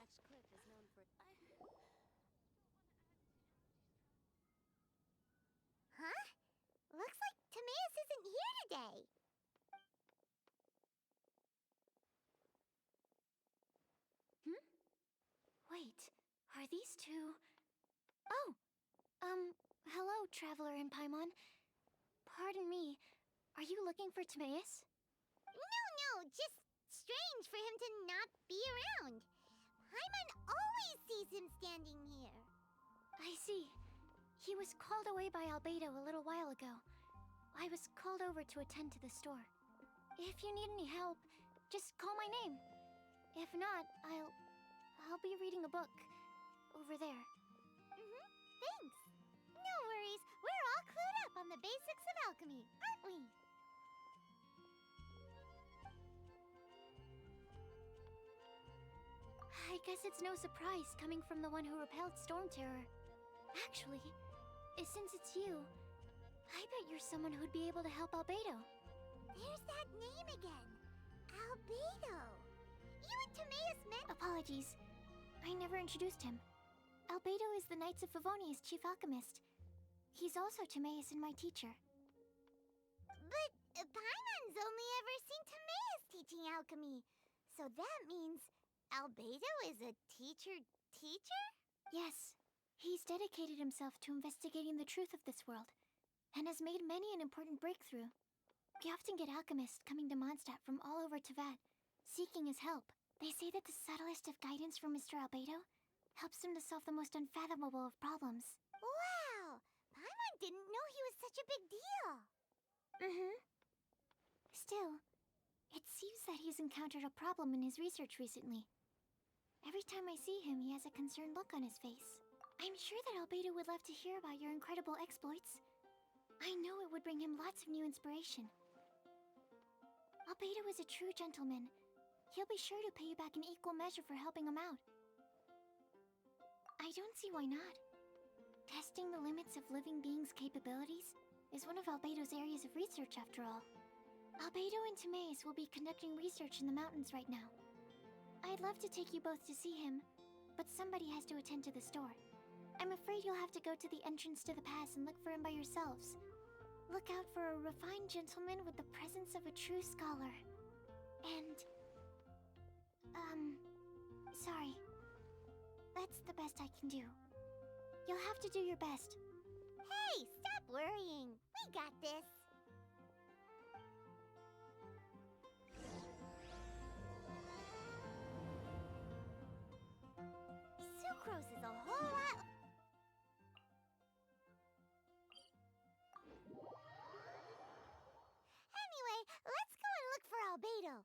Thatched Cliff is known for... Huh? Looks like Timaeus isn't here today. Wait, are these two... Oh! Hello, Traveler in Paimon. Pardon me, are you looking for Timaeus? No, just strange for him to not be around. Paimon always sees him standing here. I see. He was called away by Albedo a little while ago. I was called over to attend to the store. If you need any help, just call my name. If not, I'll be reading a book over there. Thanks. No worries, we're all clued up on the basics of alchemy, aren't we? I guess it's no surprise coming from the one who repelled Storm Terror. Actually, since it's you, I bet you're someone who'd be able to help Albedo. There's that name again. Albedo. You and Timaeus met... Apologies, I never introduced him. Albedo is the Knights of Favonius chief alchemist. He's also Timaeus and my teacher. But Paimon's only ever seen Timaeus teaching alchemy. So that means Albedo is a teacher? Yes. He's dedicated himself to investigating the truth of this world, and has made many an important breakthrough. We often get alchemists coming to Mondstadt from all over Teyvat, seeking his help. They say that the subtlest of guidance from Mr. Albedo helps him to solve the most unfathomable of problems. Wow! Paimon didn't know he was such a big deal. Still, it seems that he's encountered a problem in his research recently. Every time I see him, he has a concerned look on his face. I'm sure that Albedo would love to hear about your incredible exploits. I know it would bring him lots of new inspiration. Albedo is a true gentleman. He'll be sure to pay you back in equal measure for helping him out. I don't see why not. Testing the limits of living beings' capabilities is one of Albedo's areas of research, after all. Albedo and Timaeus will be conducting research in the mountains right now. I'd love to take you both to see him, but somebody has to attend to the store. I'm afraid you'll have to go to the entrance to the pass and look for him by yourselves. Look out for a refined gentleman with the presence of a true scholar. And... sorry. That's the best I can do. You'll have to do your best. Hey, stop worrying. We got this. Sucrose is a whole lot... Anyway, let's go and look for Albedo.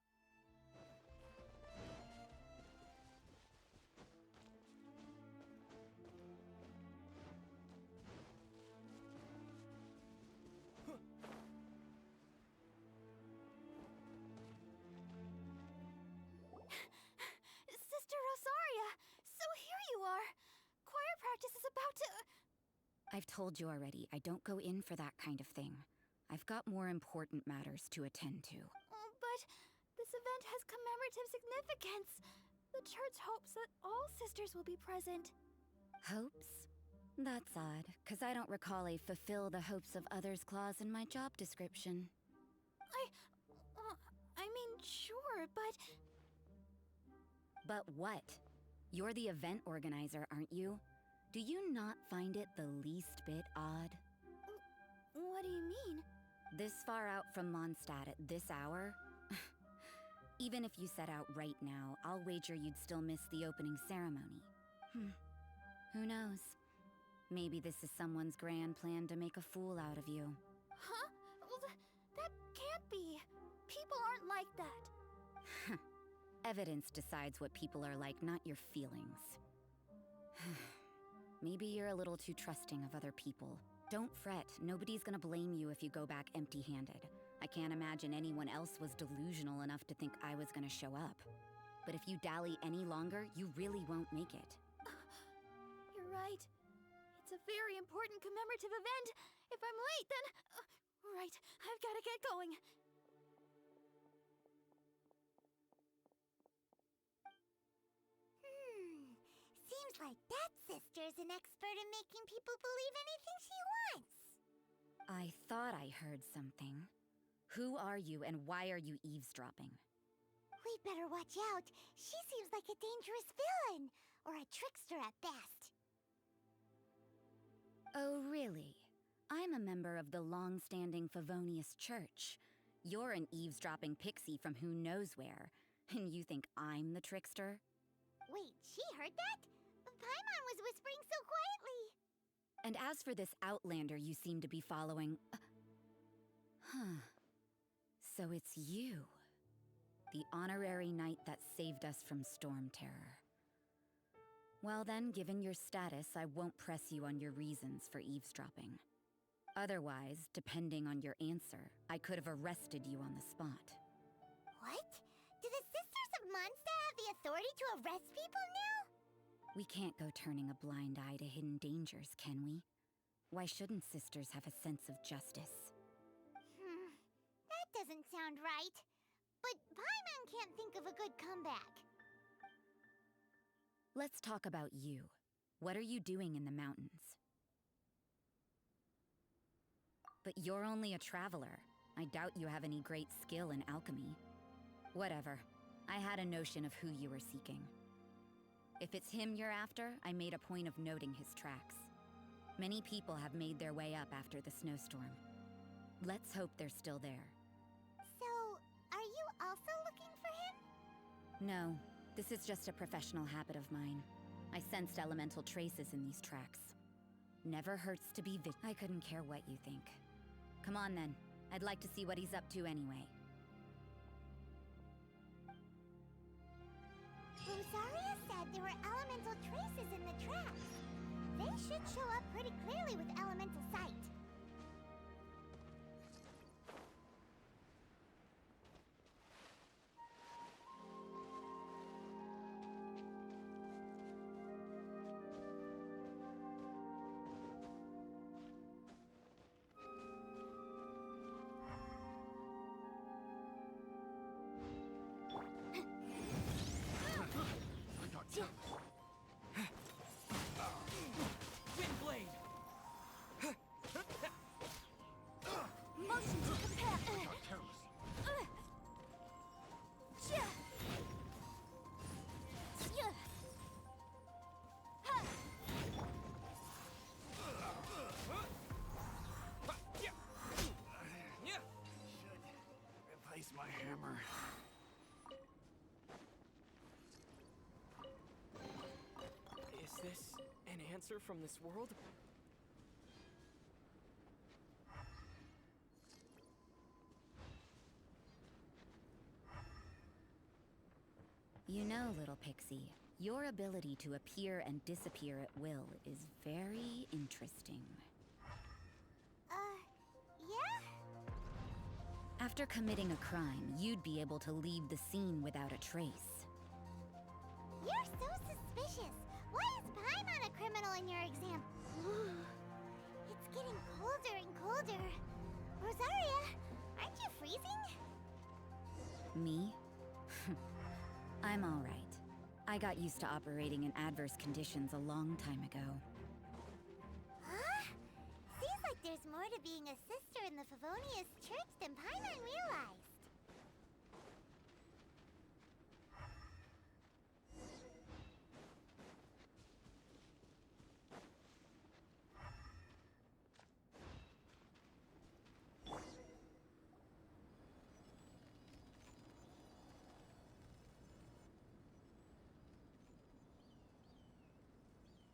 Sister Rosaria! So here you are! Choir practice is about to... I've told you already, I don't go in for that kind of thing. I've got more important matters to attend to. Oh, but this event has commemorative significance. The church hopes that all sisters will be present. Hopes? That's odd, 'cause I don't recall a fulfill the hopes of others clause in my job description. I mean, sure, but... But what? You're the event organizer, aren't you? Do you not find it the least bit odd? What do you mean? This far out from Mondstadt at this hour? Even if you set out right now, I'll wager you'd still miss the opening ceremony. Who knows? Maybe this is someone's grand plan to make a fool out of you. Huh? Well, that can't be. People aren't like that. Evidence decides what people are like, not your feelings. Maybe you're a little too trusting of other people. Don't fret, nobody's gonna blame you if you go back empty-handed. I can't imagine anyone else was delusional enough to think I was gonna show up. But if you dally any longer, you really won't make it. You're right. It's a very important commemorative event. If I'm late, then... right, I've gotta get going. like that sister's an expert in making people believe anything she wants. I thought I heard something. Who are you and why are you eavesdropping? We'd better watch out. She seems like a dangerous villain, or a trickster at best. Oh, really? I'm a member of the long-standing Favonius Church. You're an eavesdropping pixie from who knows where, and you think I'm the trickster? Wait, she heard that? Paimon was whispering so quietly. And as for this outlander you seem to be following... Huh. So it's you. The honorary knight that saved us from storm terror. Well then, given your status, I won't press you on your reasons for eavesdropping. Otherwise, depending on your answer, I could have arrested you on the spot. What? Do the Sisters of Mondstadt have the authority to arrest people now? We can't go turning a blind eye to hidden dangers, can we? Why shouldn't sisters have a sense of justice? That doesn't sound right. But Paimon can't think of a good comeback. Let's talk about you. What are you doing in the mountains? But you're only a traveler. I doubt you have any great skill in alchemy. Whatever. I had a notion of who you were seeking. If it's him you're after, I made a point of noting his tracks. Many people have made their way up after the snowstorm. Let's hope they're still there. So, are you also looking for him? No, this is just a professional habit of mine. I sensed elemental traces in these tracks. Never hurts to be I couldn't care what you think. Come on then. I'd like to see what he's up to anyway. Rosaria said there were elemental traces in the tracks. They should show up pretty clearly with elemental sight. My hammer. Is this an answer from this world? You know, little pixie, your ability to appear and disappear at will is very interesting. Yeah? After committing a crime, you'd be able to leave the scene without a trace. You're so suspicious. Why is Paimon a criminal in your exam? It's getting colder and colder. Rosaria, aren't you freezing? Me? I'm all right. I got used to operating in adverse conditions a long time ago. Huh? Seems like there's more to being a sister in the Favonius Church than Paimon realized.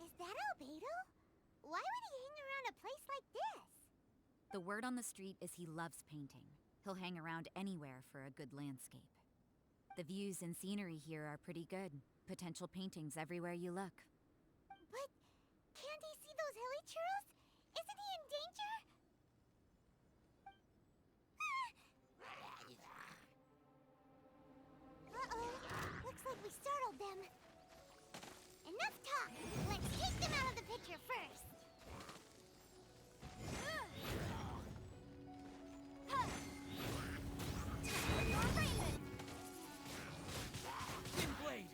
Is that Albedo? Why would he hang around a place like this? The word on the street is he loves painting. He'll hang around anywhere for a good landscape. The views and scenery here are pretty good. Potential paintings everywhere you look. But can't he see those hilly churros? Isn't he in danger? Uh-oh. Looks like we startled them. Enough talk! Let's take them out of the picture first! Thin blade!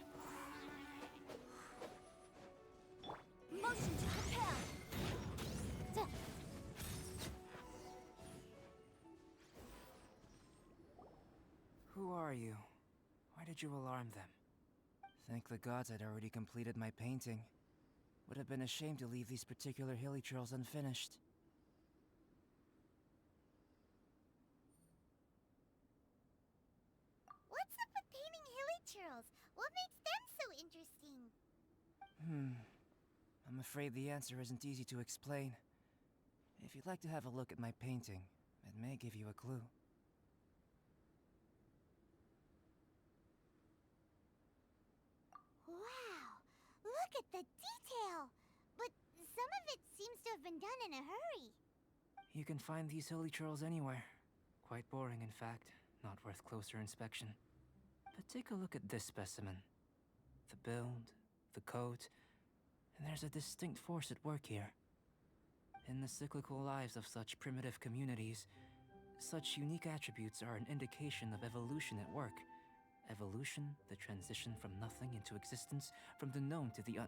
Who are you? Why did you alarm them? Thank the gods I'd already completed my painting. Would have been a shame to leave these particular hilly trails unfinished. What's up with painting hilly churls? What makes them so interesting? I'm afraid the answer isn't easy to explain. If you'd like to have a look at my painting, it may give you a clue. Wow, look at the detail! But some of it seems to have been done in a hurry. You can find these hilly trails anywhere. Quite boring, in fact. Not worth closer inspection. But take a look at this specimen. The build, the coat, and there's a distinct force at work here. In the cyclical lives of such primitive communities, such unique attributes are an indication of evolution at work. Evolution, the transition from nothing into existence, from the known to the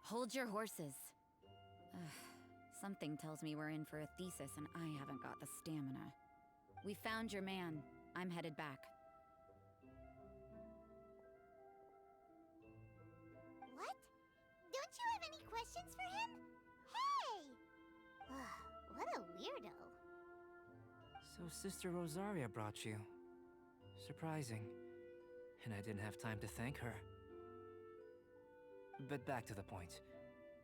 Hold your horses. Something tells me we're in for a thesis and I haven't got the stamina. We found your man. I'm headed back. What? Don't you have any questions for him? Hey! What a weirdo. So Sister Rosaria brought you. Surprising. And I didn't have time to thank her. But back to the point.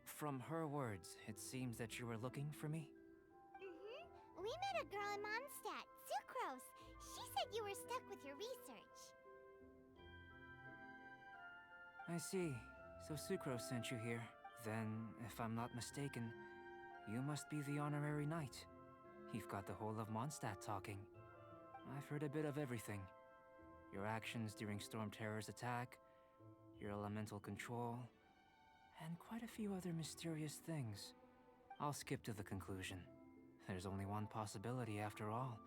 From her words, it seems that you were looking for me? We met a girl in Mondstadt, Sucrose. She said you were stuck with your research. I see. So Sucrose sent you here. Then, if I'm not mistaken, you must be the honorary knight. You've got the whole of Mondstadt talking. I've heard a bit of everything. Your actions during Storm Terror's attack, your elemental control, and quite a few other mysterious things. I'll skip to the conclusion. There's only one possibility after all.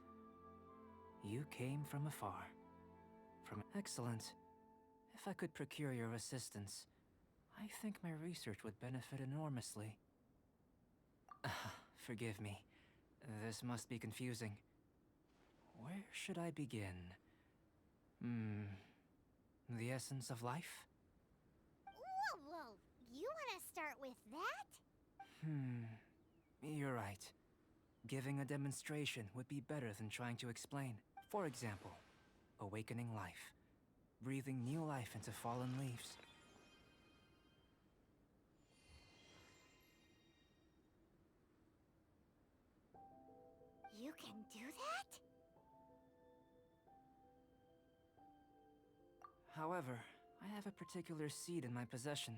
You came from afar. Excellent. If I could procure your assistance, I think my research would benefit enormously. Forgive me. This must be confusing. Where should I begin? The essence of life? Whoa! You want to start with that? You're right. Giving a demonstration would be better than trying to explain. For example, awakening life. Breathing new life into fallen leaves. You can do that? However, I have a particular seed in my possession.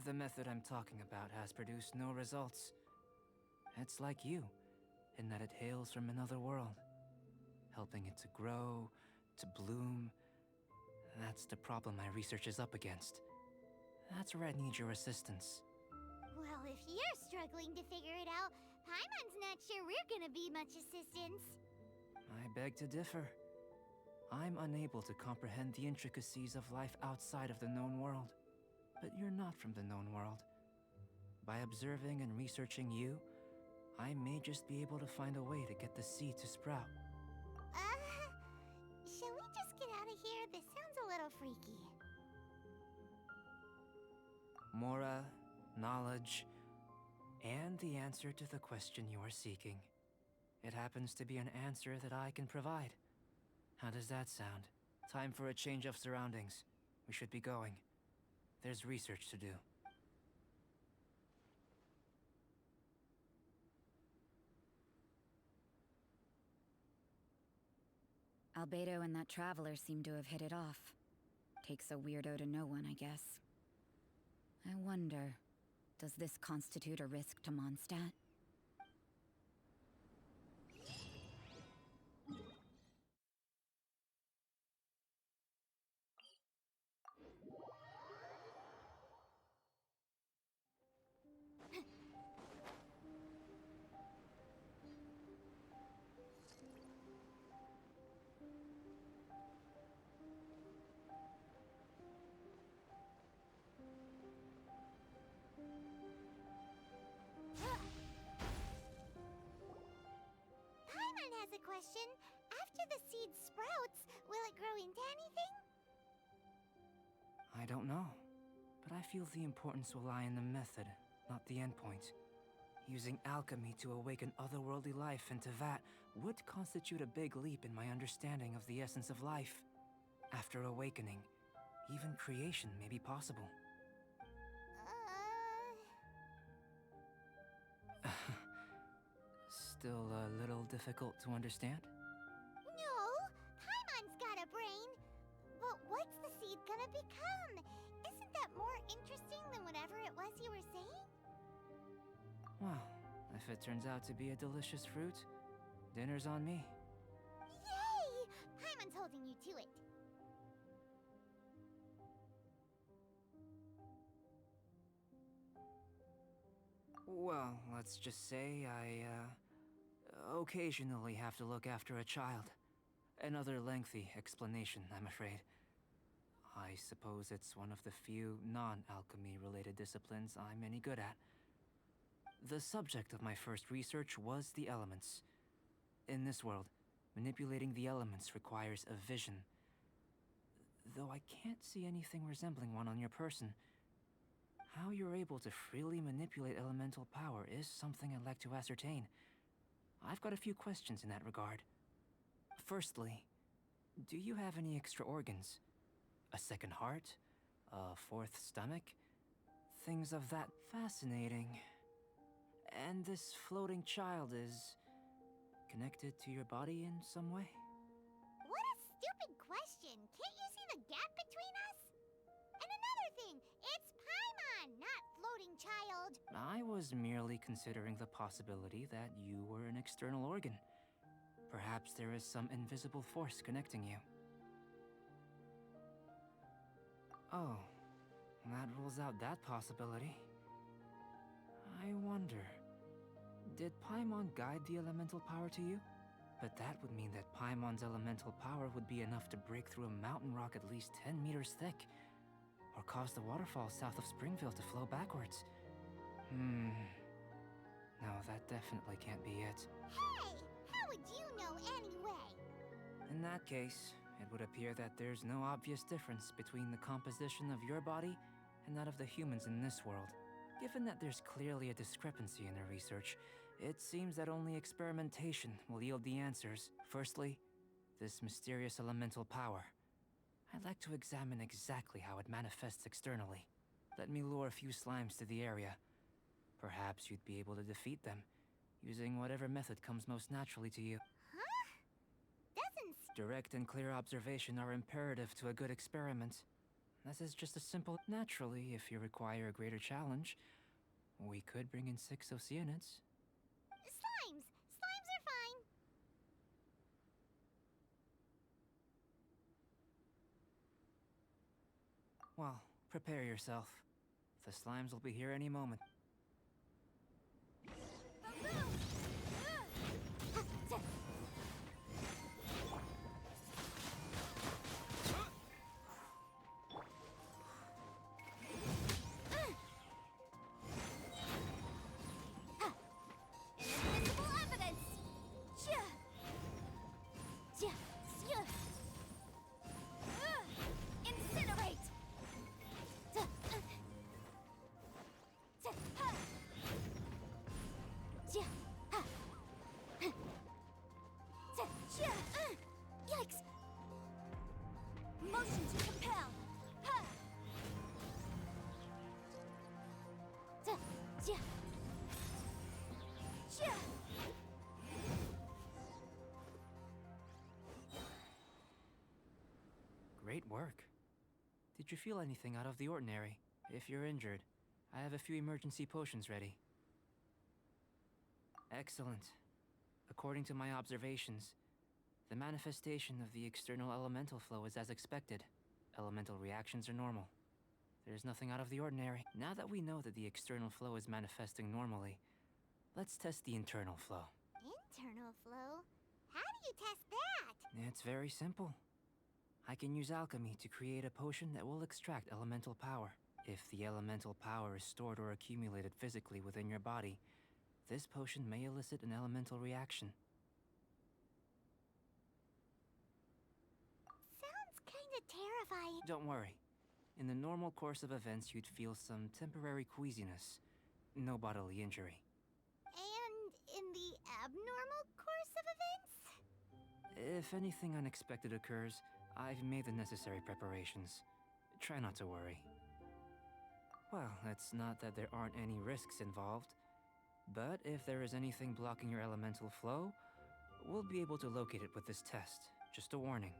The method I'm talking about has produced no results. It's like you, in that it hails from another world. Helping it to grow, to bloom. That's the problem my research is up against. That's where I need your assistance. Well, if you're struggling to figure it out, Paimon's not sure we're gonna be much assistance. I beg to differ. I'm unable to comprehend the intricacies of life outside of the known world. But you're not from the known world. By observing and researching you, I may just be able to find a way to get the seed to sprout. Shall we just get out of here? This sounds a little freaky. Mora, knowledge, and the answer to the question you are seeking. It happens to be an answer that I can provide. How does that sound? Time for a change of surroundings. We should be going. There's research to do. Albedo and that traveler seem to have hit it off. Takes a weirdo to know one, I guess. I wonder, does this constitute a risk to Mondstadt? Paimon has a question. After after the seed sprouts, will it grow into anything? I don't know, but I feel the importance will lie in the method, not the endpoint. Using alchemy to awaken otherworldly life into that would constitute a big leap in my understanding of the essence of life. After awakening, even creation may be possible. Still a little difficult to understand? No, Paimon's got a brain. But what's the seed gonna become? Isn't that more interesting than whatever it was you were saying? Well, if it turns out to be a delicious fruit, dinner's on me. Yay! Paimon's holding you to it. Well, let's just say I, occasionally have to look after a child. Another lengthy explanation, I'm afraid. I suppose it's one of the few non-alchemy related disciplines I'm any good at. The subject of my first research was the elements. In this world, manipulating the elements requires a vision. Though I can't see anything resembling one on your person, how you're able to freely manipulate elemental power is something I'd like to ascertain. I've got a few questions in that regard. Firstly, do you have any extra organs? A second heart? A fourth stomach? Things of that fascinating. And this floating child is connected to your body in some way? What a stupid question! Can't you see the gap between us? And another thing, it's Paimon, not floating child. I was merely considering the possibility that you were an external organ. Perhaps there is some invisible force connecting you. Oh, that rules out that possibility. I wonder, did Paimon guide the elemental power to you? But that would mean that Paimon's elemental power would be enough to break through a mountain rock at least 10 meters thick, or cause the waterfall south of Springville to flow backwards. No, that definitely can't be it. Hey! How would you know anyway? In that case, it would appear that there's no obvious difference between the composition of your body and that of the humans in this world. Given that there's clearly a discrepancy in the research, it seems that only experimentation will yield the answers. Firstly, this mysterious elemental power. I'd like to examine exactly how it manifests externally. Let me lure a few slimes to the area. Perhaps you'd be able to defeat them, using whatever method comes most naturally to you. Huh? Doesn't Direct and clear observation are imperative to a good experiment. This is just a simple... Naturally, if you require a greater challenge, we could bring in 6 Oceanids. Slimes! Slimes are fine! Well, prepare yourself. The slimes will be here any moment. Invisible evidence! Incinerate! Yikes! Motion to compel! Great work. Did you feel anything out of the ordinary? If you're injured, I have a few emergency potions ready. Excellent. According to my observations, the manifestation of the external elemental flow is as expected. Elemental reactions are normal. There's nothing out of the ordinary. Now that we know that the external flow is manifesting normally, let's test the internal flow. Internal flow? How do you test that? It's very simple. I can use alchemy to create a potion that will extract elemental power. If the elemental power is stored or accumulated physically within your body, this potion may elicit an elemental reaction. terrified. Don't worry. In the normal course of events, you'd feel some temporary queasiness. No bodily injury. And in the abnormal course of events? If anything unexpected occurs, I've made the necessary preparations. Try not to worry. Well, it's not that there aren't any risks involved, but if there is anything blocking your elemental flow, we'll be able to locate it with this test. Just a warning.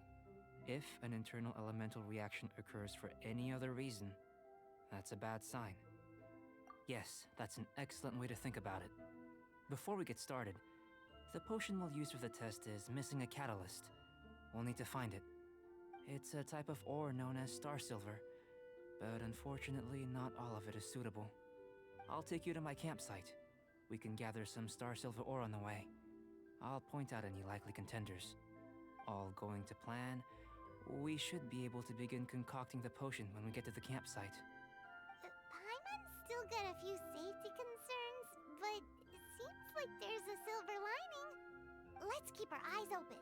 If an internal elemental reaction occurs for any other reason, that's a bad sign. Yes, that's an excellent way to think about it. Before we get started, the potion we'll use for the test is missing a catalyst. We'll need to find it. It's a type of ore known as star silver, but unfortunately not all of it is suitable. I'll take you to my campsite. We can gather some star silver ore on the way. I'll point out any likely contenders. All going to plan, we should be able to begin concocting the potion when we get to the campsite. Paimon's still got a few safety concerns, but it seems like there's a silver lining. Let's keep our eyes open.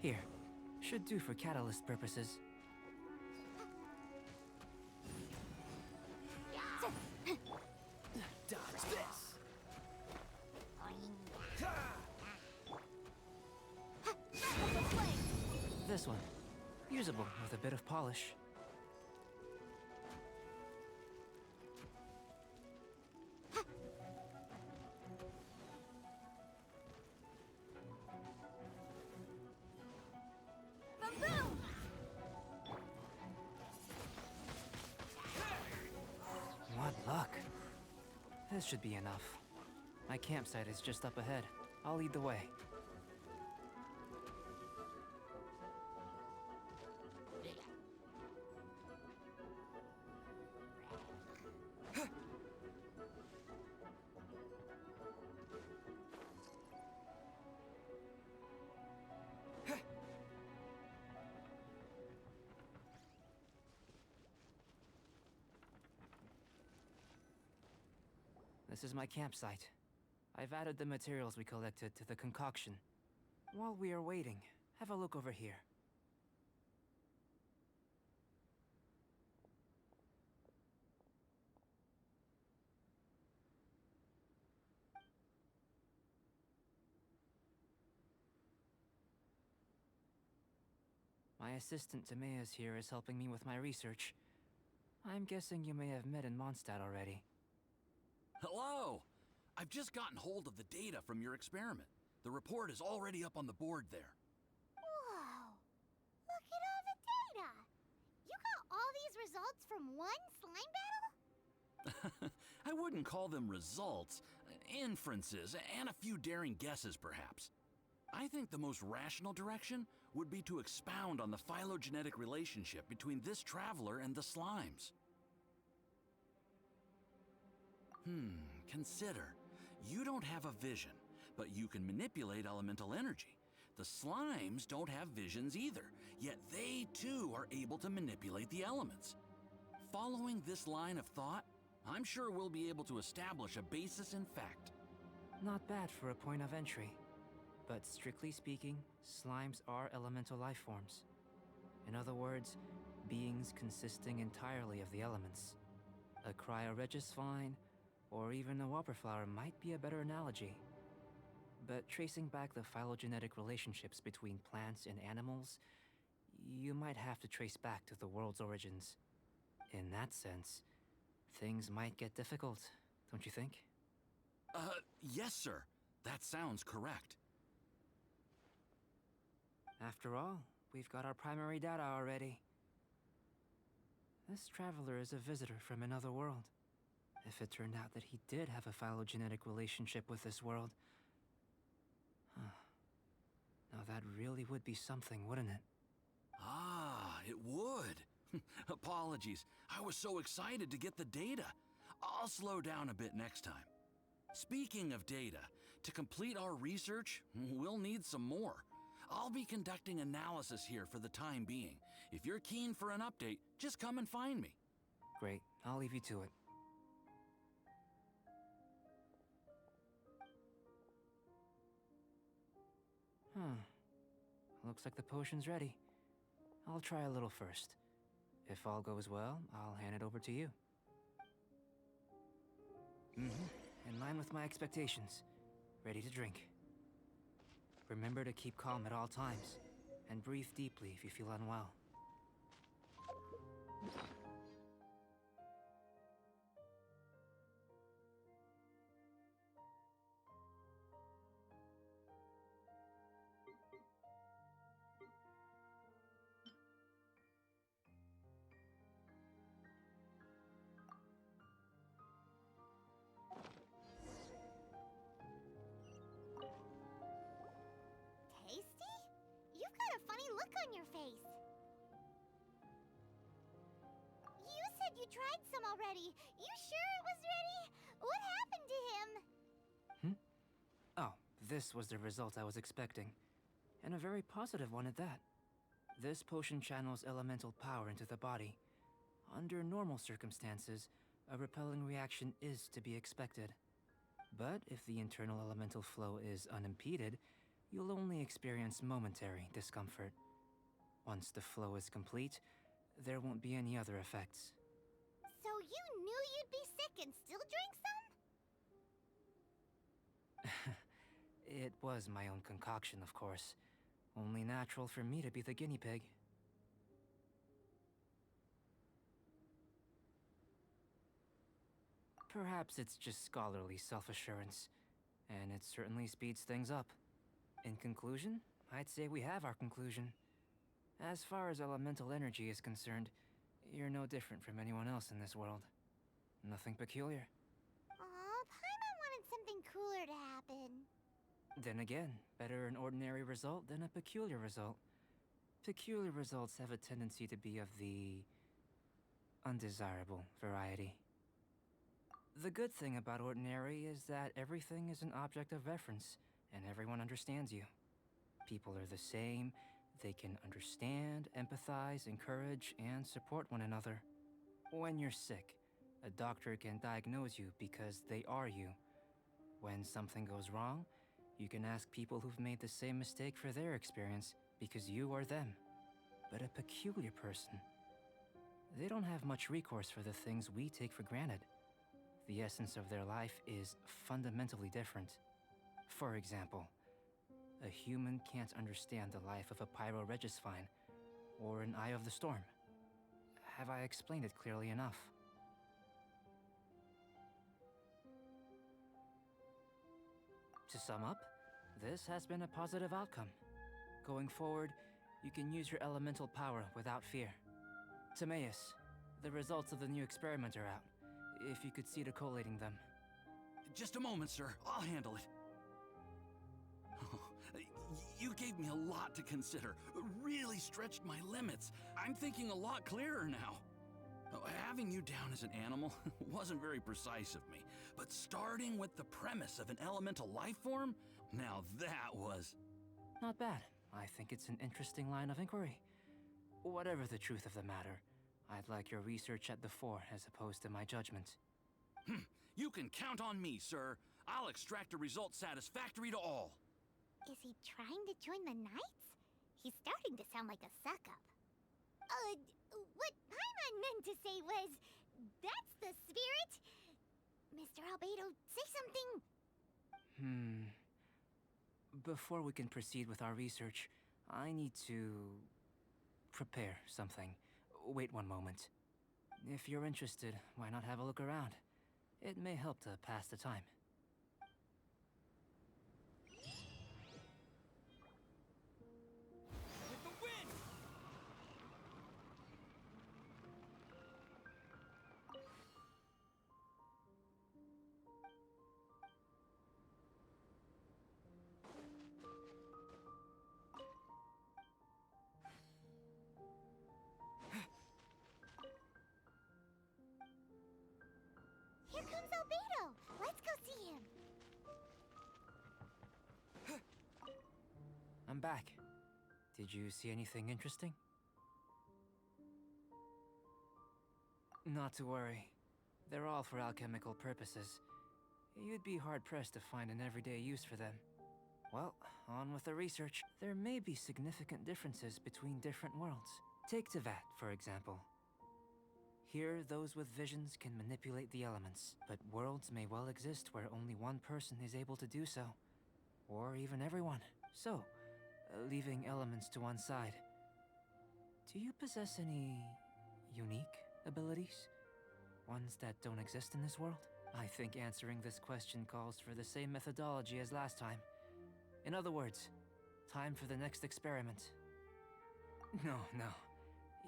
Here, should do for catalyst purposes. Dodge this! This one. Usable with a bit of polish. What luck. This should be enough. My campsite is just up ahead. I'll lead the way. This is my campsite. I've added the materials we collected to the concoction. While we are waiting, have a look over here. My assistant Timaeus here is helping me with my research. I'm guessing you may have met in Mondstadt already. Hello! I've just gotten hold of the data from your experiment. The report is already up on the board there. Whoa! Look at all the data! You got all these results from one slime battle? I wouldn't call them results, inferences, and a few daring guesses perhaps. I think the most rational direction would be to expound on the phylogenetic relationship between this traveler and the slimes. Consider. You don't have a vision, but you can manipulate elemental energy. The slimes don't have visions either, yet they too are able to manipulate the elements. Following this line of thought, I'm sure we'll be able to establish a basis in fact. Not bad for a point of entry. But strictly speaking, slimes are elemental life forms. In other words, beings consisting entirely of the elements. A cryoregis vine, or even a wildflower might be a better analogy. But tracing back the phylogenetic relationships between plants and animals, you might have to trace back to the world's origins. In that sense, things might get difficult, don't you think? Yes, sir. That sounds correct. After all, we've got our primary data already. This traveler is a visitor from another world. If it turned out that he did have a phylogenetic relationship with this world... Now that really would be something, wouldn't it? Ah, it would. Apologies. I was so excited to get the data. I'll slow down a bit next time. Speaking of data, to complete our research, we'll need some more. I'll be conducting analysis here for the time being. If you're keen for an update, just come and find me. Great, I'll leave you to it. Looks like the potion's ready. I'll try a little first. If all goes well, I'll hand it over to you. In line with my expectations. Ready to drink. Remember to keep calm at all times, and breathe deeply if you feel unwell. Tasty? You've got a funny look on your face. You said you tried some already. You sure it was ready? What happened to him? Oh, this was the result I was expecting. And a very positive one at that. This potion channels elemental power into the body. Under normal circumstances, a repelling reaction is to be expected. But if the internal elemental flow is unimpeded, you'll only experience momentary discomfort. Once the flow is complete, there won't be any other effects. So you knew you'd be sick and still drank some? It was my own concoction, of course. Only natural for me to be the guinea pig. Perhaps it's just scholarly self-assurance, and it certainly speeds things up. In conclusion, I'd say we have our conclusion. As far as elemental energy is concerned, you're no different from anyone else in this world. Nothing peculiar. Aw, Paimon wanted something cooler to happen. Then again, better an ordinary result than a peculiar result. Peculiar results have a tendency to be of the undesirable variety. The good thing about ordinary is that everything is an object of reference, and everyone understands you. People are the same, they can understand, empathize, encourage, and support one another. When you're sick, a doctor can diagnose you because they are you. When something goes wrong, you can ask people who've made the same mistake for their experience because you are them. But a peculiar person, they don't have much recourse for the things we take for granted. The essence of their life is fundamentally different. For example, a human can't understand the life of a pyroregisvine or an Eye of the Storm. Have I explained it clearly enough? To sum up, this has been a positive outcome. Going forward, you can use your elemental power without fear. Timaeus, the results of the new experiment are out. If you could see to collating them. Just a moment, sir. I'll handle it. You gave me a lot to consider. Really stretched my limits. I'm thinking a lot clearer now. Having you down as an animal wasn't very precise of me, but starting with the premise of an elemental life form, now that was... Not bad. I think it's an interesting line of inquiry. Whatever the truth of the matter, I'd like your research at the fore as opposed to my judgment. You can count on me, sir. I'll extract a result satisfactory to all. Is he trying to join the Knights? He's starting to sound like a suck-up. What Paimon meant to say was, that's the spirit. Mr. Albedo, say something. Before we can proceed with our research, I need to prepare something. Wait one moment. If you're interested, why not have a look around? It may help to pass the time. With the wind! back. Did you see anything interesting? Not to worry. They're all for alchemical purposes. You'd be hard-pressed to find an everyday use for them. Well, on with the research. There may be significant differences between different worlds. Take Tevat, for example. Here, those with visions can manipulate the elements, but worlds may well exist where only one person is able to do so. Or even everyone. So, leaving elements to one side, do you possess any unique abilities? Ones that don't exist in this world? I think answering this question calls for the same methodology as last time. In other words, time for the next experiment. No.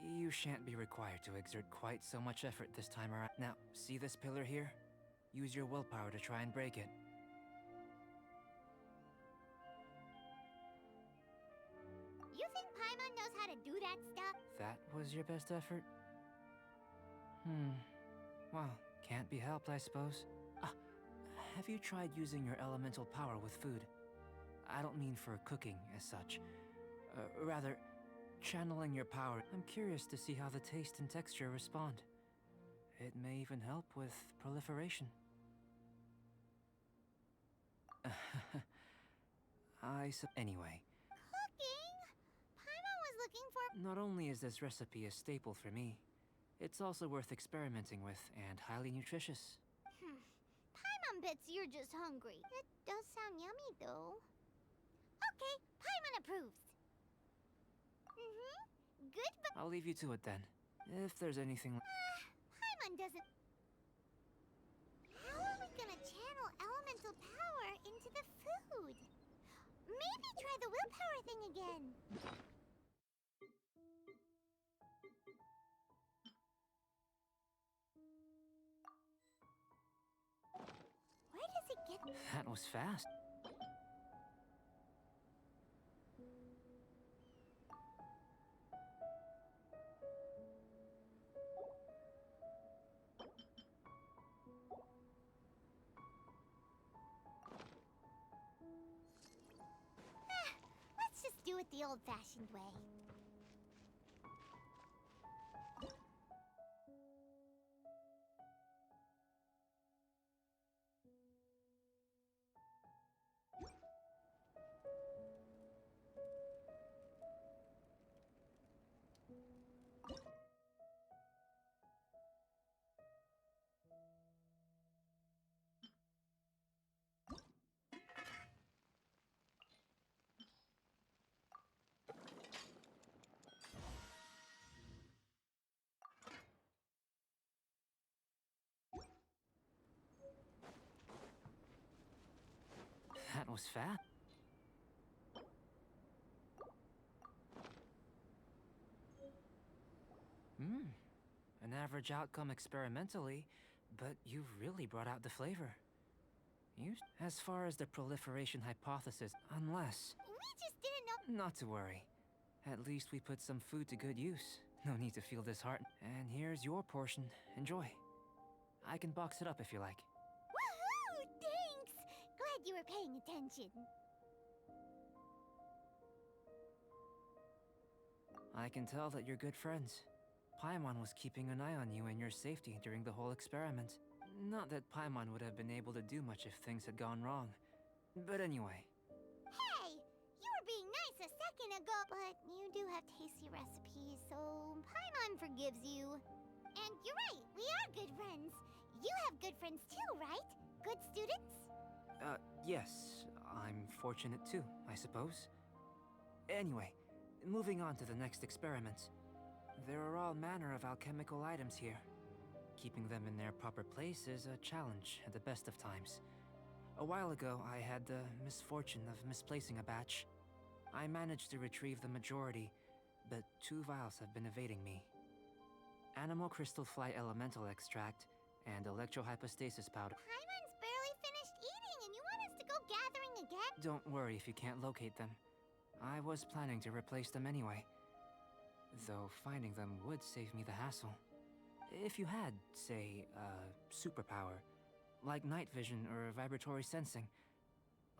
You shan't be required to exert quite so much effort this time around. Now, see this pillar here? Use your willpower to try and break it. You think Paimon knows how to do that stuff? That was your best effort? Well, can't be helped, I suppose. Have you tried using your elemental power with food? I don't mean for cooking as such. Rather, channeling your power. I'm curious to see how the taste and texture respond. It may even help with proliferation. Anyway. Cooking? Paimon was looking for... Not only is this recipe a staple for me, it's also worth experimenting with and highly nutritious. Paimon bets you're just hungry. It does sound yummy, though. Okay, Paimon approves. Good, but... I'll leave you to it then. If there's anything... Paimon doesn't... How are we gonna channel elemental power into the food? Maybe try the willpower thing again. Where does it get... That was fast. Let's just do it the old-fashioned way. That was fast. An average outcome experimentally, but you've really brought out the flavor. As far as the proliferation hypothesis, unless... We just didn't know... Not to worry. At least we put some food to good use. No need to feel disheartened. And here's your portion. Enjoy. I can box it up if you like. Woohoo! Thanks! Glad you were paying attention. I can tell that you're good friends. Paimon was keeping an eye on you and your safety during the whole experiment. Not that Paimon would have been able to do much if things had gone wrong. But anyway. Hey! You were being nice a second ago, but you do have tasty recipes, so Paimon forgives you. And you're right, we are good friends. You have good friends too, right? Good students? Yes. I'm fortunate too, I suppose. Anyway, moving on to the next experiment. There are all manner of alchemical items here. Keeping them in their proper place is a challenge at the best of times. A while ago, I had the misfortune of misplacing a batch. I managed to retrieve the majority, but 2 vials have been evading me. Animal crystal fly elemental extract and electrohypostasis powder. Paimon's barely finished eating and you want us to go gathering again? Don't worry if you can't locate them. I was planning to replace them anyway. Though finding them would save me the hassle. If you had, say, a superpower, like night vision or vibratory sensing,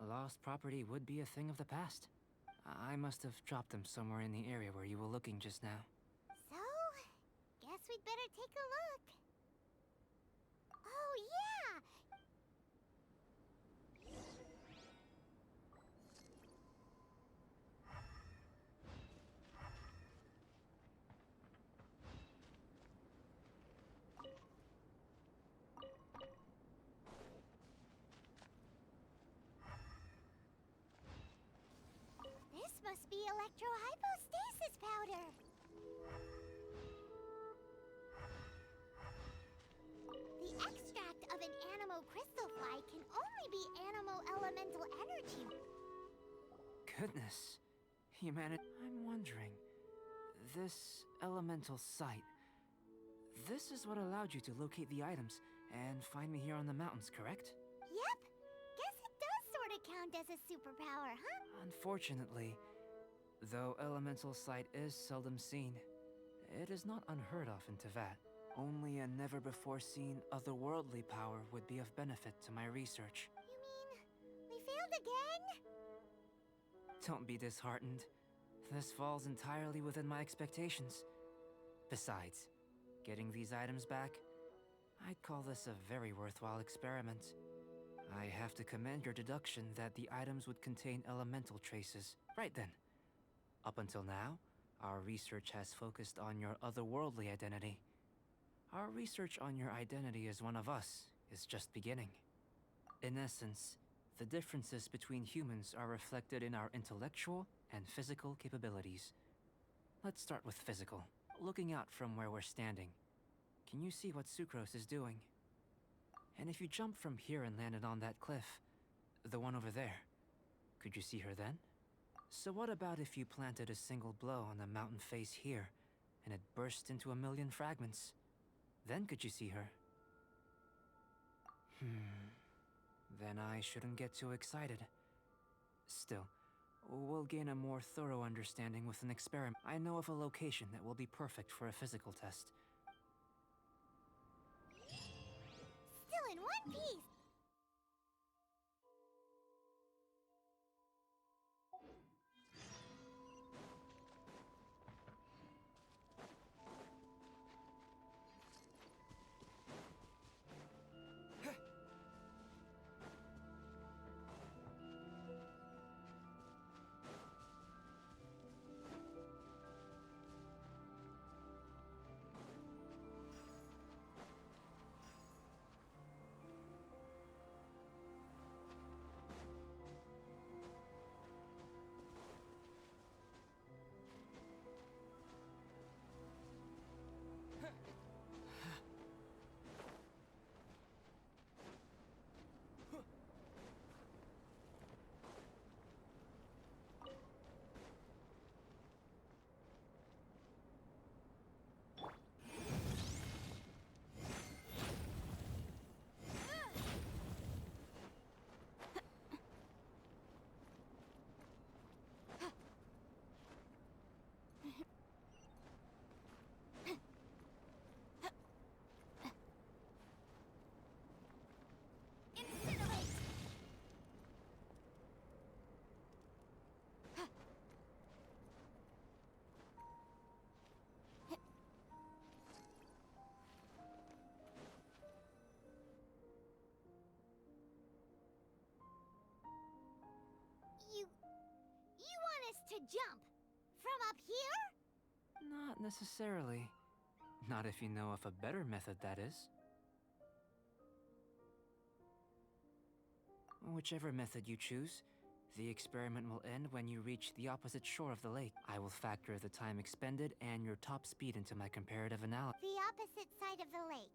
lost property would be a thing of the past. I must have dropped them somewhere in the area where you were looking just now. So, guess we'd better take a look. Oh, yeah! This must be electrohypostasis powder. The extract of an animo crystal fly can only be animo elemental energy. Goodness. Humanity. I'm wondering. This elemental sight. This is what allowed you to locate the items and find me here on the mountains, correct? Yep. Guess it does sort of count as a superpower, huh? Unfortunately, though elemental sight is seldom seen, it is not unheard of in Teyvat. Only a never-before-seen otherworldly power would be of benefit to my research. You mean we failed again? Don't be disheartened. This falls entirely within my expectations. Besides, getting these items back, I'd call this a very worthwhile experiment. I have to commend your deduction that the items would contain elemental traces. Right then. Up until now, our research has focused on your otherworldly identity. Our research on your identity as one of us is just beginning. In essence, the differences between humans are reflected in our intellectual and physical capabilities. Let's start with physical. Looking out from where we're standing, can you see what Sucrose is doing? And if you jumped from here and landed on that cliff, the one over there, could you see her then? So what about if you planted a single blow on the mountain face here, and it burst into 1,000,000 fragments? Then could you see her? Then I shouldn't get too excited. Still, we'll gain a more thorough understanding with an experiment. I know of a location that will be perfect for a physical test. Still in one piece. You want us to jump? From up here? Not necessarily. Not if you know of a better method, that is. Whichever method you choose, the experiment will end when you reach the opposite shore of the lake. I will factor the time expended and your top speed into my comparative analysis. The opposite side of the lake.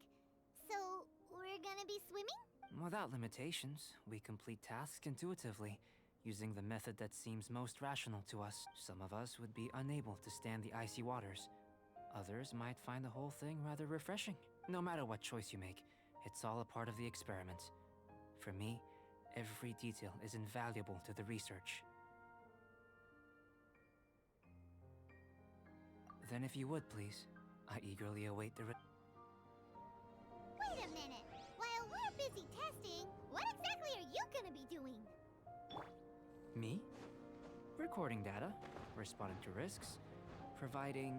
So, we're gonna be swimming? Without limitations, we complete tasks intuitively, using the method that seems most rational to us. Some of us would be unable to stand the icy waters. Others might find the whole thing rather refreshing. No matter what choice you make, it's all a part of the experiment. For me, every detail is invaluable to the research. Then if you would, please, I eagerly await the Wait a minute! While we're busy testing, what exactly are you gonna be doing? Me? recording data, responding to risks, providing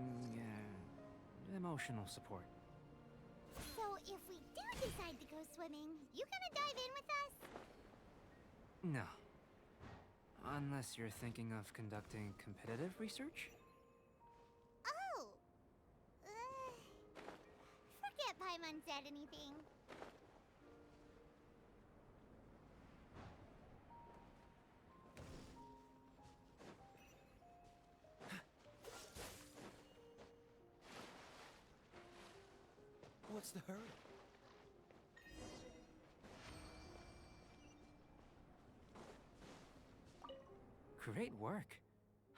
emotional support. So if we do decide to go swimming, you gonna dive in with us? No. Unless you're thinking of conducting competitive research? Oh! Forget Paimon said anything. What's the hurry? Great work.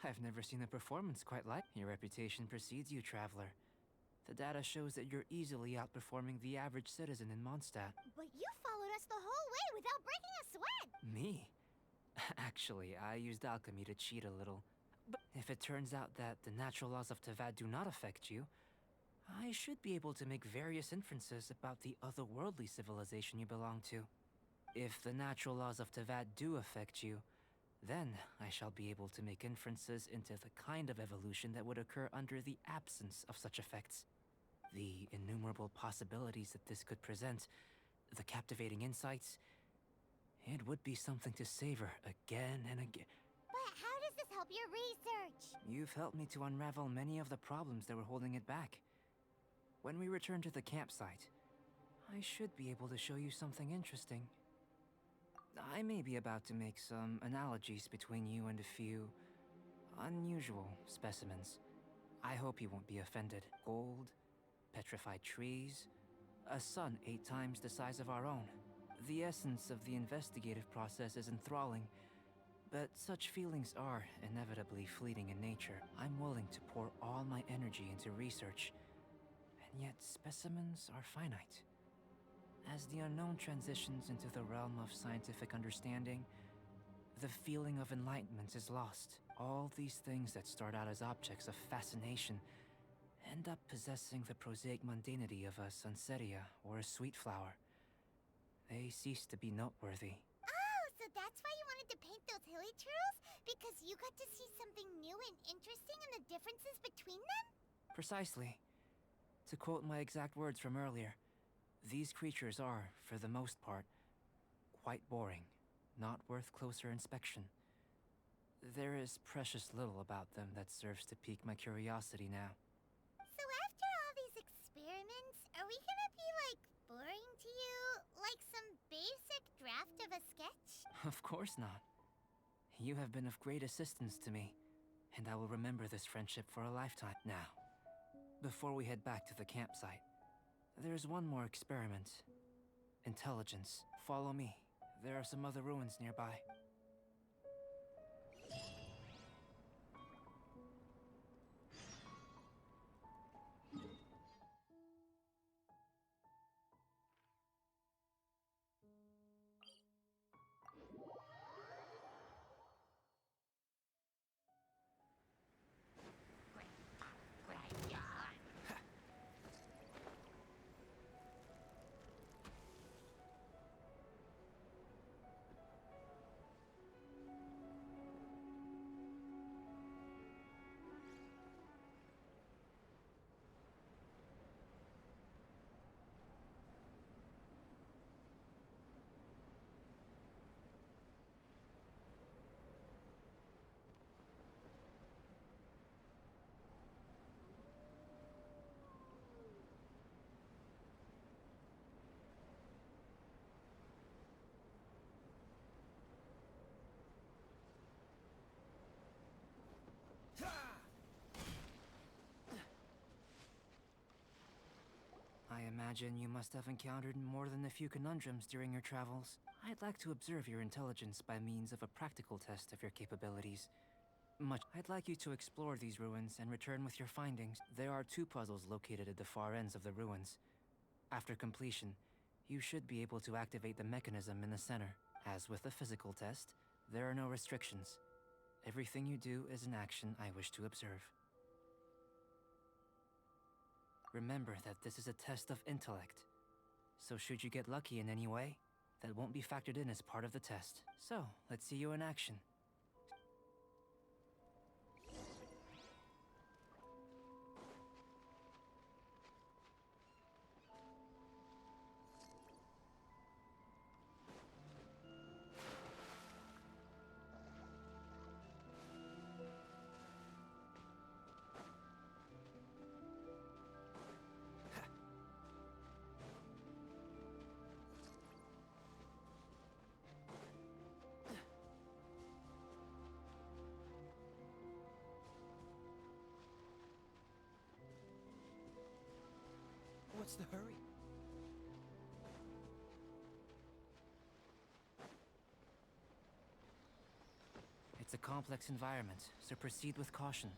I've never seen a performance quite like. Your reputation precedes you, traveler. The data shows that you're easily outperforming the average citizen in Mondstadt. But you followed us the whole way without breaking a sweat! Me? Actually, I used alchemy to cheat a little. But if it turns out that the natural laws of Tavad do not affect you, I should be able to make various inferences about the otherworldly civilization you belong to. If the natural laws of Tavad do affect you, then I shall be able to make inferences into the kind of evolution that would occur under the absence of such effects. The innumerable possibilities that this could present, the captivating insights, it would be something to savor again and again. But how does this help your research? You've helped me to unravel many of the problems that were holding it back. When we return to the campsite, I should be able to show you something interesting. I may be about to make some analogies between you and a few unusual specimens. I hope you won't be offended. Gold, petrified trees, a sun 8 times the size of our own. The essence of the investigative process is enthralling, but such feelings are inevitably fleeting in nature. I'm willing to pour all my energy into research, and yet specimens are finite. As the unknown transitions into the realm of scientific understanding, the feeling of enlightenment is lost. All these things that start out as objects of fascination end up possessing the prosaic mundanity of a sunsetia or a sweet flower. They cease to be noteworthy. Oh, so that's why you wanted to paint those hilly turtles? Because you got to see something new and interesting in the differences between them? Precisely. To quote my exact words from earlier, these creatures are, for the most part, quite boring, not worth closer inspection. There is precious little about them that serves to pique my curiosity now. So after all these experiments, are we gonna be, like, boring to you? Like some basic draft of a sketch? Of course not. You have been of great assistance to me, and I will remember this friendship for a lifetime. Now, before we head back to the campsite, there's one more experiment. Intelligence. Follow me. There are some other ruins nearby. I imagine you must have encountered more than a few conundrums during your travels. I'd like to observe your intelligence by means of a practical test of your capabilities. I'd like you to explore these ruins and return with your findings. There are 2 puzzles located at the far ends of the ruins. After completion, you should be able to activate the mechanism in the center. As with the physical test, there are no restrictions. Everything you do is an action I wish to observe. Remember that this is a test of intellect, so should you get lucky in any way, that won't be factored in as part of the test. So, let's see you in action. What's the hurry? It's a complex environment, so proceed with caution.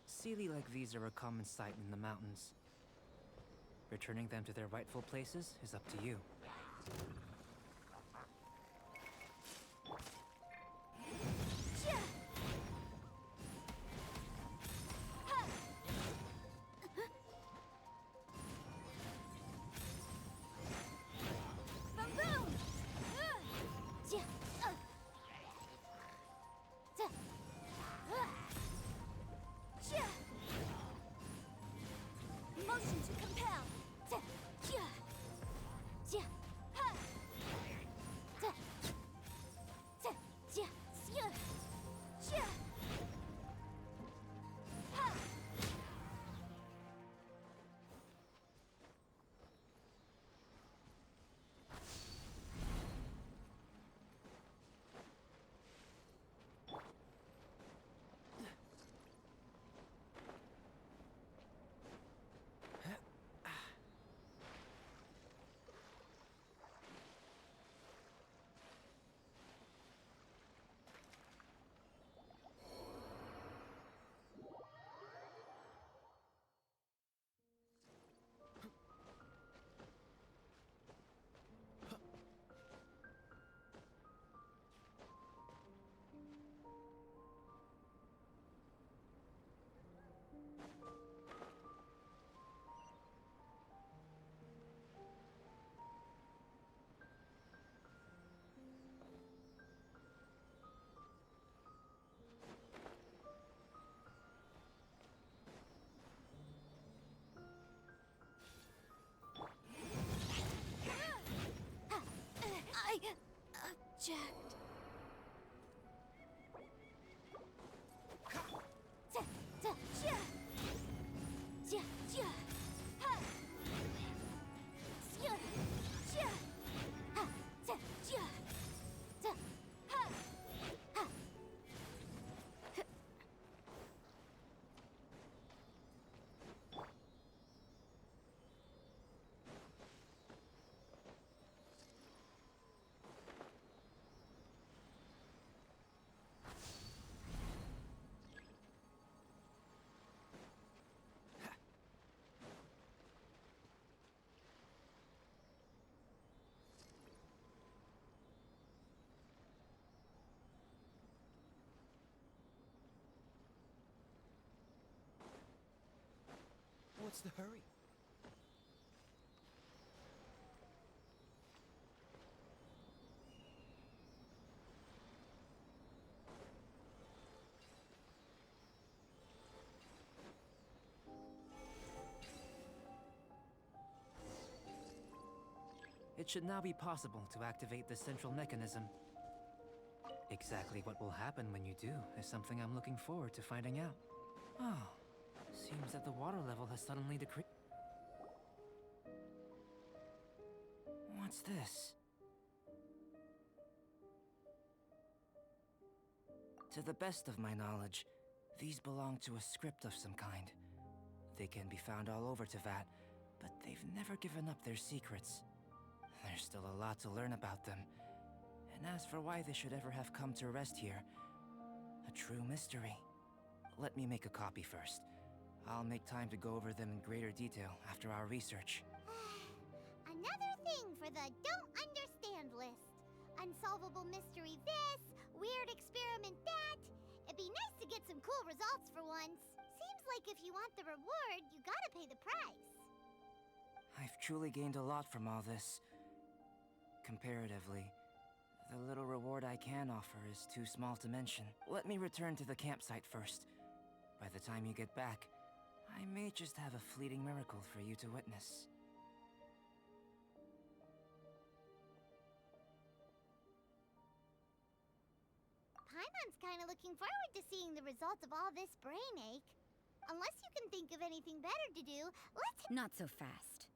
Sealy like these are a common sight in the mountains. Returning them to their rightful places is up to you. Motion to compel. What's the hurry? It should now be possible to activate the central mechanism. Exactly what will happen when you do is something I'm looking forward to finding out. Oh, seems that the water level has suddenly decreased. What's this? To the best of my knowledge, these belong to a script of some kind. They can be found all over Teyvat, but they've never given up their secrets. There's still a lot to learn about them. And as for why they should ever have come to rest here, a true mystery. Let me make a copy first. I'll make time to go over them in greater detail after our research. Another thing for the don't understand list. Unsolvable mystery this, weird experiment that. It'd be nice to get some cool results for once. Seems like if you want the reward, you gotta pay the price. I've truly gained a lot from all this. Comparatively, the little reward I can offer is too small to mention. Let me return to the campsite first. By the time you get back, I may just have a fleeting miracle for you to witness. Paimon's kinda looking forward to seeing the results of all this brain ache. Unless you can think of anything better to do, let's... Not so fast.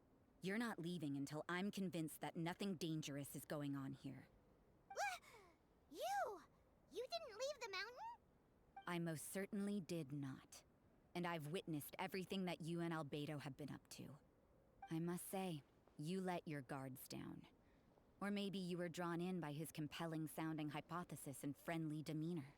You're not leaving until I'm convinced that nothing dangerous is going on here. You didn't leave the mountain? I most certainly did not. And I've witnessed everything that you and Albedo have been up to. I must say, you let your guards down. Or maybe you were drawn in by his compelling-sounding hypothesis and friendly demeanor.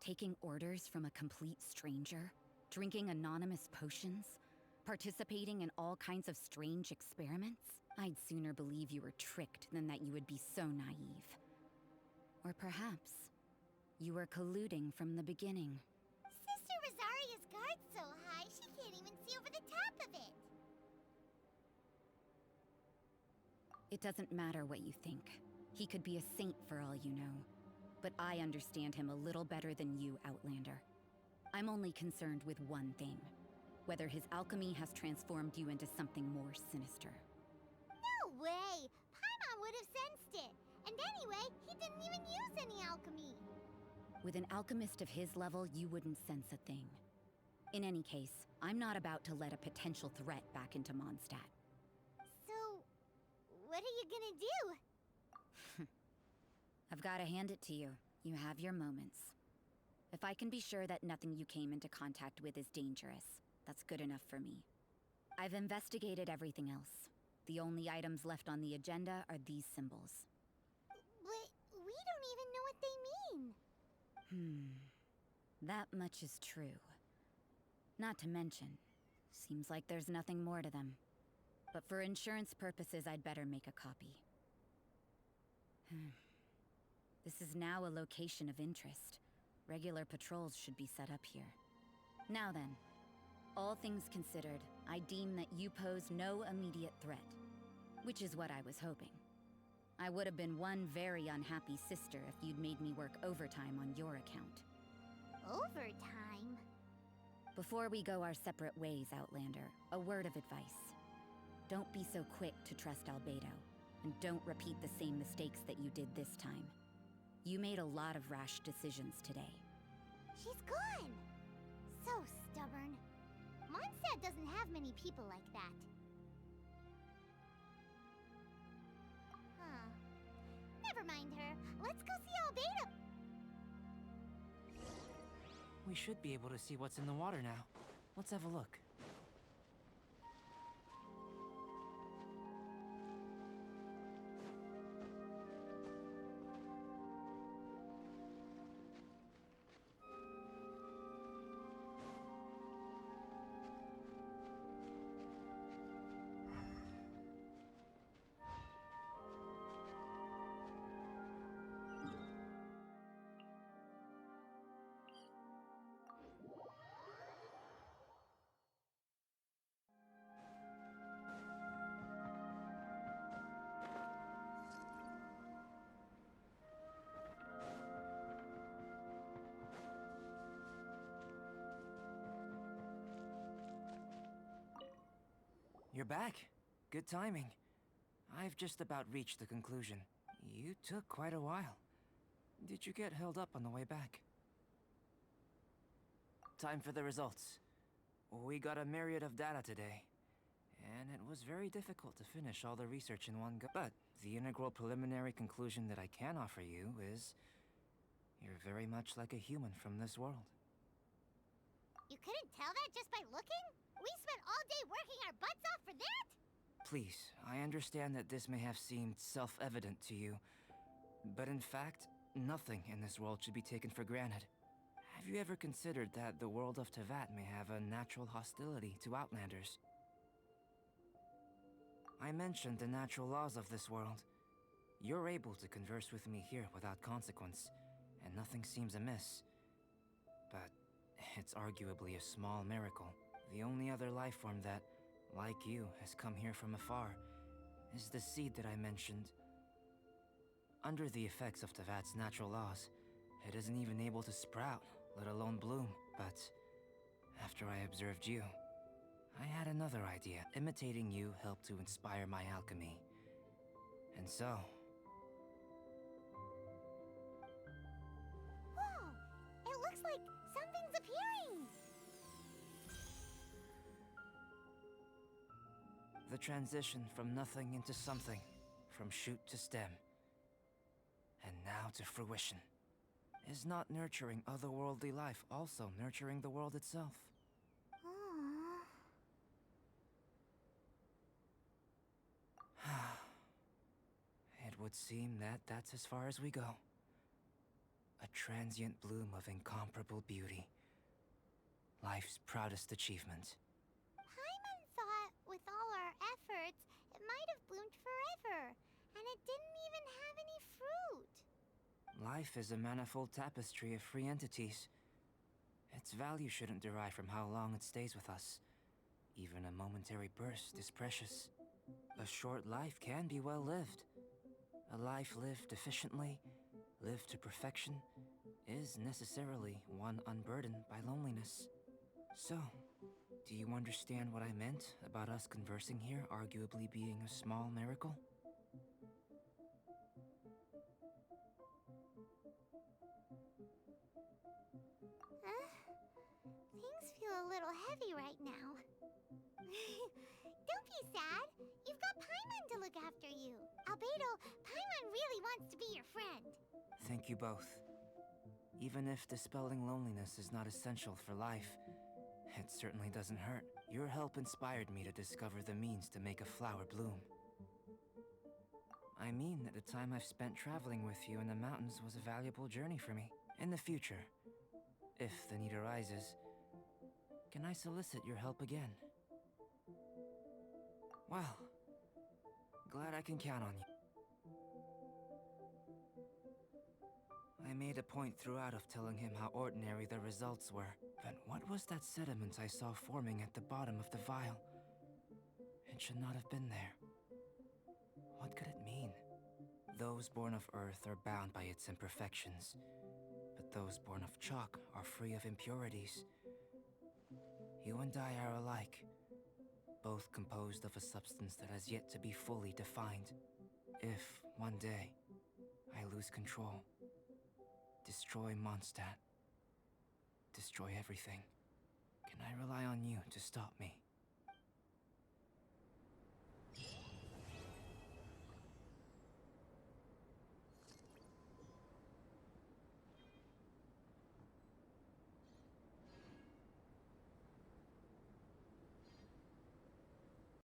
Taking orders from a complete stranger? Drinking anonymous potions? Participating in all kinds of strange experiments? I'd sooner believe you were tricked than that you would be so naive. Or perhaps, you were colluding from the beginning. Sister Rosaria's guard's so high, she can't even see over the top of it. It doesn't matter what you think. He could be a saint for all you know. But I understand him a little better than you, Outlander. I'm only concerned with one thing. Whether his alchemy has transformed you into something more sinister. No way! Paimon would have sensed it. And anyway, he didn't even use any alchemy. With an alchemist of his level, you wouldn't sense a thing. In any case, I'm not about to let a potential threat back into Mondstadt. So, what are you gonna do? I've gotta hand it to you. You have your moments. If I can be sure that nothing you came into contact with is dangerous, that's good enough for me. I've investigated everything else. The only items left on the agenda are these symbols. But we don't even know what they mean. That much is true. Not to mention, seems like there's nothing more to them. But for insurance purposes, I'd better make a copy. This is now a location of interest. Regular patrols should be set up here. Now then, all things considered, I deem that you pose no immediate threat. Which is what I was hoping. I would have been one very unhappy sister if you'd made me work overtime on your account. Overtime? Before we go our separate ways, Outlander, a word of advice. Don't be so quick to trust Albedo, and don't repeat the same mistakes that you did this time. You made a lot of rash decisions today. She's gone! So stubborn. Mondstadt doesn't have many people like that. Huh. Never mind her. Let's go see Albedo! We should be able to see what's in the water now. Let's have a look. You're back. Good timing. I've just about reached the conclusion. You took quite a while. Did you get held up on the way back? Time for the results. We got a myriad of data today, and it was very difficult to finish all the research in one go. But the integral preliminary conclusion that I can offer you is you're very much like a human from this world. You couldn't tell that just by looking? We spent all day working our butts off for that? Please, I understand that this may have seemed self-evident to you, but in fact, nothing in this world should be taken for granted. Have you ever considered that the world of Teyvat may have a natural hostility to Outlanders? I mentioned the natural laws of this world. You're able to converse with me here without consequence, and nothing seems amiss. But it's arguably a small miracle. The only other life form that, like you, has come here from afar is the seed that I mentioned. Under the effects of Teyvat's natural laws, it isn't even able to sprout, let alone bloom. But after I observed you, I had another idea. Imitating you helped to inspire my alchemy. And so... Whoa! It looks like something's appearing! the transition from nothing into something, from shoot to stem, and now to fruition. Is not nurturing otherworldly life also nurturing the world itself? It would seem that that's as far as we go. A transient bloom of incomparable beauty. Life's proudest achievement. Paimon thought, with all our efforts, it might have bloomed forever, and it didn't even have any fruit. Life is a manifold tapestry of free entities. Its value shouldn't derive from how long it stays with us. Even a momentary burst is precious. A short life can be well lived. A life lived efficiently, lived to perfection, is necessarily one unburdened by loneliness. So, do you understand what I meant about us conversing here arguably being a small miracle? Things feel a little heavy right now. Don't be sad. You've got Paimon to look after you. Albedo, Paimon really wants to be your friend. Thank you both. Even if dispelling loneliness is not essential for life, it certainly doesn't hurt. Your help inspired me to discover the means to make a flower bloom. I mean that the time I've spent traveling with you in the mountains was a valuable journey for me. In the future, if the need arises, can I solicit your help again? Well, glad I can count on you. I made a point throughout of telling him how ordinary the results were. But what was that sediment I saw forming at the bottom of the vial? It should not have been there. What could it mean? Those born of Earth are bound by its imperfections, but those born of Chalk are free of impurities. You and I are alike, both composed of a substance that has yet to be fully defined. If, one day, I lose control, destroy Mondstadt, destroy everything, can I rely on you to stop me?